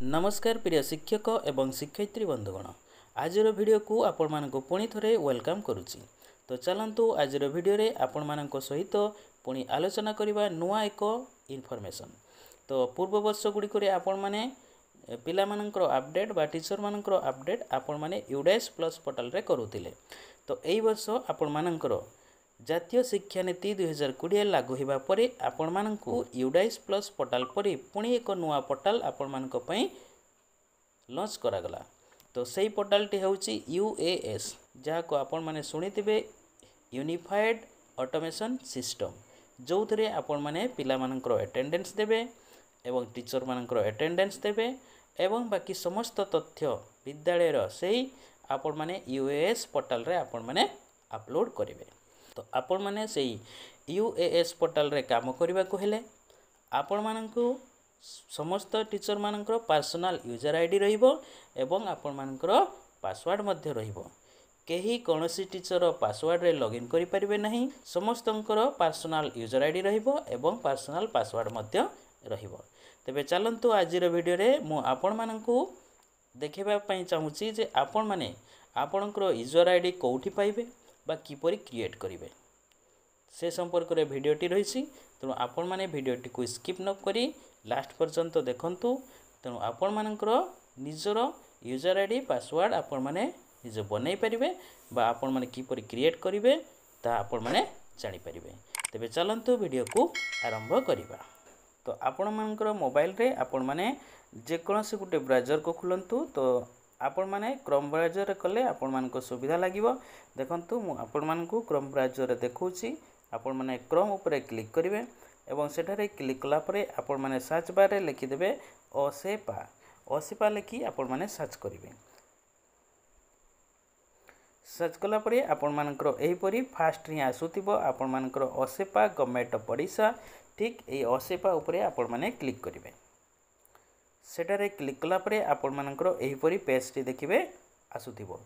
नमस्कार प्रिय शिक्षक एवं शिक्षयित्री बंधुगण आजर वीडियो को आपण मानक पुणी थरे वेलकम करुच्ची। तो चलतु आजर वीडियो रे आपण मानक सहित पुणी आलोचना करबा नुआ एक इनफॉरमेशन। तो पूर्व वर्ष गुड़िक आपण माने पिला मानकर अपडेट बा टीचर मानकर अपडेट आपण माने यूडाइस प्लस पोर्टल रे करूतिले। तो एई वर्ष आपण मानकर जातीय शिक्षा नीति 2020 लागू होगा पर आपण मानकु यूडाइस प्लस पोर्टल परी पुणी एक नुआ पोर्टल आपण मानक पई लॉन्च करागला। तो सही पोर्टल टी होची यूएएस जहाँ को आपण माने सुनिथिबे यूनिफाइड ऑटोमेशन सिस्टम जो थरे आपण माने पिला मानकर अटेंडेंस देबे एवं टीचर मानकर अटेंडेंस देबे एवं बाकी समस्त तथ्य विद्यालय रो सही आपण माने यूएएस पोर्टल रे आपण माने अपलोड करिवे। तो आपण माने सही यूएएस पोर्टल रे काम करबा को हेले आपण मानकु समस्त टीचर मानकर पर्सनल यूजर आईडी रहिबो एवं आपण मानकर पासवर्ड मध्य रहिबो। केही कोनोसी टीचर पासवर्ड रे लॉगिन करि परिबे नहीं, समस्तंकर पर्सनल यूजर आईडी रहिबो एवं पर्सनल पासवर्ड मध्य रहिबो। तबे चलंतु आजिर वीडियो रे मु आपण मानकु देखिबा पई चाहूची जे आपण माने आपणकर यूजर आईडी कोठी पाइबे बा किपरि क्रिएट करिवे से संपर्क रे वीडियोटी रहिछि। तेणु आपण माने वीडियोटी को स्किप न करी लास्ट पर्यंत देखंतु। तेणु आपण मानकर निजर यूजर आईडी पासवर्ड आपण माने निज बनै परिबे बा आपण माने किपरि क्रिएट करिवे ता आपण माने जानि परिबे। तबे चलंतु वीडियो को आरंभ करिबा। तो आपण मानकर मोबाइल रे आपण माने जे कोनोसी गुटे ब्राउजर को खुलंतु। तो आपण माने क्रोम ब्राउजर रे कले आपण मानको सुविधा लागिवो। देखंतु मु आपण मानको क्रोम ब्राउजर रे देखौछि। आपण माने क्रोम ऊपर क्लिक करिवे एवं सेठारे क्लिक कला परे आपण माने सर्च बार रे लिखि देबे ओसेपा लिखि आपण माने सर्च करिवे। सर्च कला परे आपण मानकर एही परी फास्ट हि आसुतिबो आपण मानकर ओसेपा गवर्नमेंट ऑफ ओडिशा। ठीक ए ओसेपा ऊपर आपण माने क्लिक करिवे। सेटारे क्लिक कला परे आपण मानकर एही परी पेज टी देखिबे आसुतिबो।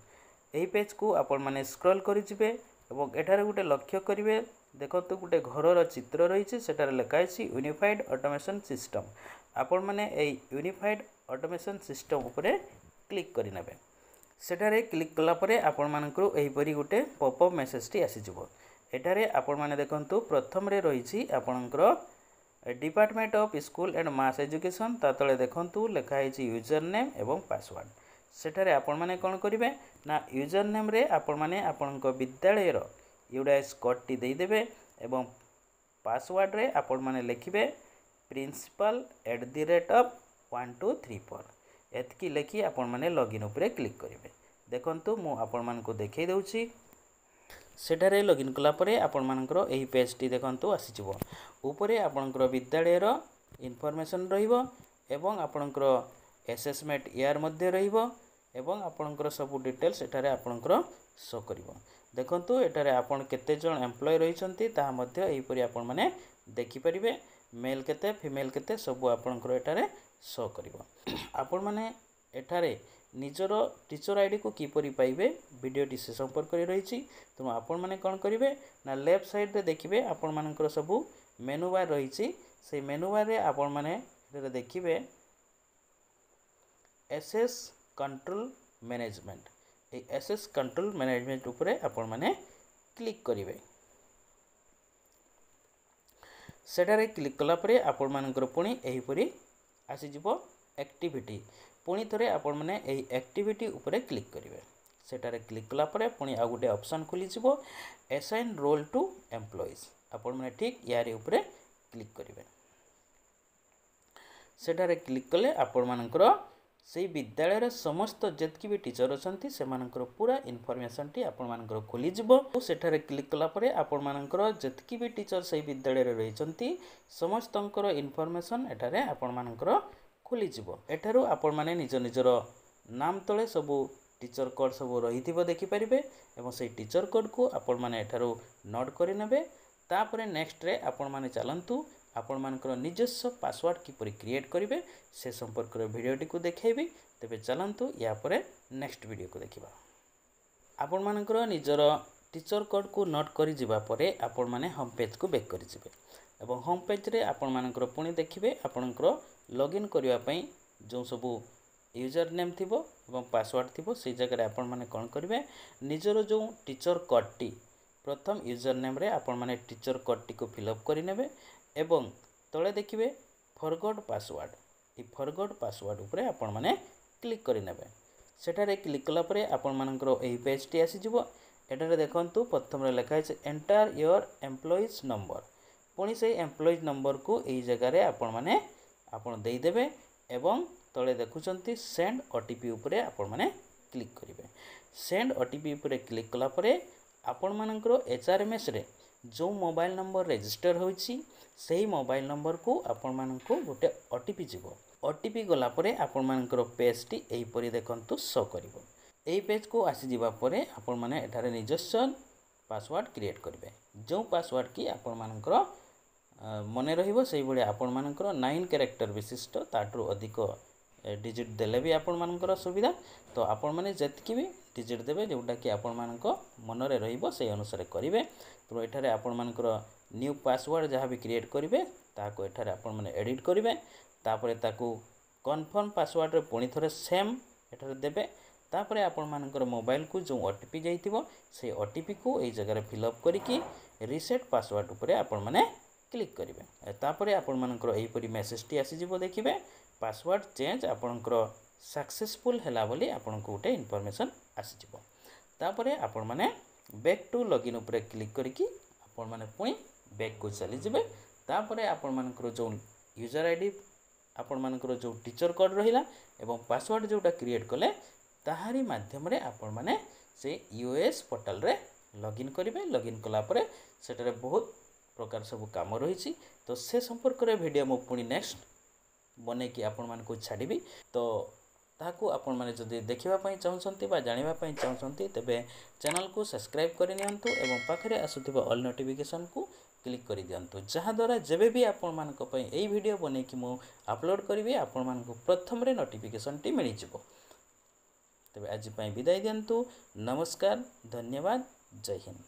एही पेज को आपण माने स्क्रॉल करि जिवे एवं एठारे गुटे लक्ष्य करिवे। देखंतु गुटे घरर चित्र रहिछि सेटारे लिखा अछि यूनिफाइड ऑटोमेशन सिस्टम। आपण माने एई यूनिफाइड ऑटोमेशन सिस्टम ऊपर क्लिक करि नेबे। सेटारे क्लिक कला परे आपण मानकर एही परी गुटे पॉपअप मेसेज टी आसी जिवो। एठारे आपण माने देखंतु प्रथम रे रहिछि आपणकर department of school and mass education ता तले देखंतु लिखा है यूजर नेम एवं पासवर्ड। सेठारे आपण माने कोन करिवे ना यूजर नेम रे आपण माने आपणक विद्यालय रो यूडाइस कोड टी देई देबे एवं पासवर्ड रे आपण माने लिखिबे principal@1234 एतकी लिखि आपण माने लॉगिन ऊपर क्लिक करिवे। देखंतु मु आपण मानको देखै दउछि। सेठारे लॉगिन कला परे आपण मानकर एही पेज टी देखंतु आसी जिवो। ऊपरे आपणकर विद्यालय रो इनफॉरमेशन रहिबो एवं आपणकर असेसमेंट ईयर मध्ये रहिबो एवं आपणकर सब डिटेल्स एठारे आपणकर शो करिवो। देखंतु एठारे आपण केते जण एम्प्लॉय रहिसंती ता मध्ये एही परी आपण माने देखि परिबे। मेल केते फीमेल केते सब आपणकर एठारे शो करिवो। आपण माने एठारे निजर टीचर आईडी को किपरि पाइबे वीडियोटी से संपर्क करि रहिछि। तो आपण माने कोन करिवे ना लेफ्ट साइड रे देखिबे आपण मानकर सब मेनू बार रहिछि। से मेनू बार रे आपण माने एटा देखिबे एसएस कंट्रोल मैनेजमेंट। ए एसएस कंट्रोल मैनेजमेंट ऊपर आपण माने क्लिक करिवे। सेटारे क्लिक कला परे आपण मानकर पुणी एही परी आसी जिवो एक्टिविटी। पुणी थरे आपण माने एही एक्टिविटी ऊपर क्लिक करिवे। सेटारे क्लिक कला परे पुणी आ गुटे ऑप्शन खुली जिवो असाइन रोल टू एम्प्लॉइज। आपण माने ठीक यारी ऊपर क्लिक करिवे। सेटारे क्लिक कले आपण मानकर सेही विद्यालय रे समस्त जेतकी भी टीचर अछंती से मानकर पूरा इनफॉरमेशन टी आपण मानकर खुली जिवो। सेटारे क्लिक कला परे आपण मानकर जेतकी भी टीचर सेही विद्यालय रे रहिसंती समस्तंकर इनफॉरमेशन एटारे आपण मानकर खुली जिवो। एठारु आपण माने निज निजर नाम तळे सब टीचर कोड सब रहिथिबो देखि परिबे एवं सेही टीचर कोड को आपण माने एठारु नोट करि नेबे। तापरे नेक्स्ट रे आपण माने चलंतु आपण मानकर निजस्व पासवर्ड किपरि क्रिएट करिवे से संपर्क रे वीडियोटी को देखैबी। तबे चलंतु या परे नेक्स्ट वीडियो को देखिबा। आपण मानकर निजर टीचर कोड को नोट करि जिबा परे आपण माने होम पेज को बैक करि जिबे एवं होम पेज रे आपण मानकर पुणी देखिबे आपणकर लॉगिन करिवा पई जो सब यूजर नेम थिबो एवं पासवर्ड थिबो से जगह आपण माने कोन करिवे निजर जो टीचर कोड टी प्रथम यूजर नेम रे आपण माने टीचर कोड टी को फिलअप करि नेबे एवं तळे देखिबे फॉरगॉट पासवर्ड ई फॉरगॉट पासवर्ड ऊपर आपण माने क्लिक करि नेबे सेठारे क्लिक कला परे आपण मानकर एही पेज टी आसी जिवो एटारे देखंतु प्रथम रे लिखा है एंटर योर एम्प्लॉइज नंबर पुणी से एम्प्लॉइज नंबर को एही जगह रे आपण माने आपण देई देबे एवं तले देखुचंती सेंड ओटीपी उपरे आपण माने क्लिक करिवे सेंड ओटीपी उपरे क्लिक कला परे आपण मानकर एचआरएमएस रे जो मोबाइल नंबर रजिस्टर होईची सेही मोबाइल नंबर को आपण माननको गोटे ओटीपी जीवो ओटीपी गला परे आपण मानकर पेज टी एही परि देखंतु शो करिवो एही पेज को आसी जिबा परे आपण माने एठारे निजस्व पासवर्ड क्रिएट करिवे जो पासवर्ड की आपण मानकर मने रहिबो सेही बळे आपण मानकर 9 कैरेक्टर विशिष्ट ताटू अधिक डिजिट देले भी आपण मानकर सुविधा तो आपण माने जतकी भी डिजिट देबे जोटा कि आपण मानक मन रे रहिबो सेही अनुसार करिवे तो एठारे आपण मानकर न्यू पासवर्ड जहाँ भी क्रिएट करिवे ताको एठारे आपण माने एडिट करिवे तापरे ताकू कन्फर्म पासवर्ड रे पुणी थरे सेम एठारे देबे तापरे आपण मानकर मोबाइल को जो ओटीपी जाइतिबो से ओटीपी को एई जगह रे फिलअप करिकि रीसेट पासवर्ड ऊपर आपण माने क्लिक करिवे तापरे आपण मानकर एही परि मेसेज टी आसी जिवो देखिबे पासवर्ड चेंज आपणकर सक्सेसफुल हैला बोली आपन को गोटे इनफॉरमेशन आसी जिवो तापरे आपण माने बैक टू लॉगिन ऊपर क्लिक करिकि आपण माने पुणी बैक को चली जिवे तापरे आपण मानकर जो यूजर आईडी आपण मानकर जो टीचर कोड रहिला एवं पासवर्ड जोटा क्रिएट कले ताहारी माध्यम रे आपण माने से यूएस पोर्टल रे लॉगिन करिवे लॉगिन कला परे सेटारे बहुत प्रकार सब काम रही तो से संपर्क रे वीडियो मो पुणी नेक्स्ट बने कि आपण मान को छाड़बी तो ताकू आपण माने जदि देखिबा पई चाहउछंती बा जानिबा पई चाहउछंती तबे चैनल को सब्सक्राइब करि नियंतु एवं पाखरे आसुथिबा ऑल नोटिफिकेशन को क्लिक करि दियंतु जहा द्वारा जेबे भी आपण मान को पई एई वीडियो बने कि मो अपलोड करिवे आपण मान को प्रथम रे नोटिफिकेशन टी मिलि जिवो तबे आज पई विदाई दियंतु नमस्कार धन्यवाद जय हिंद।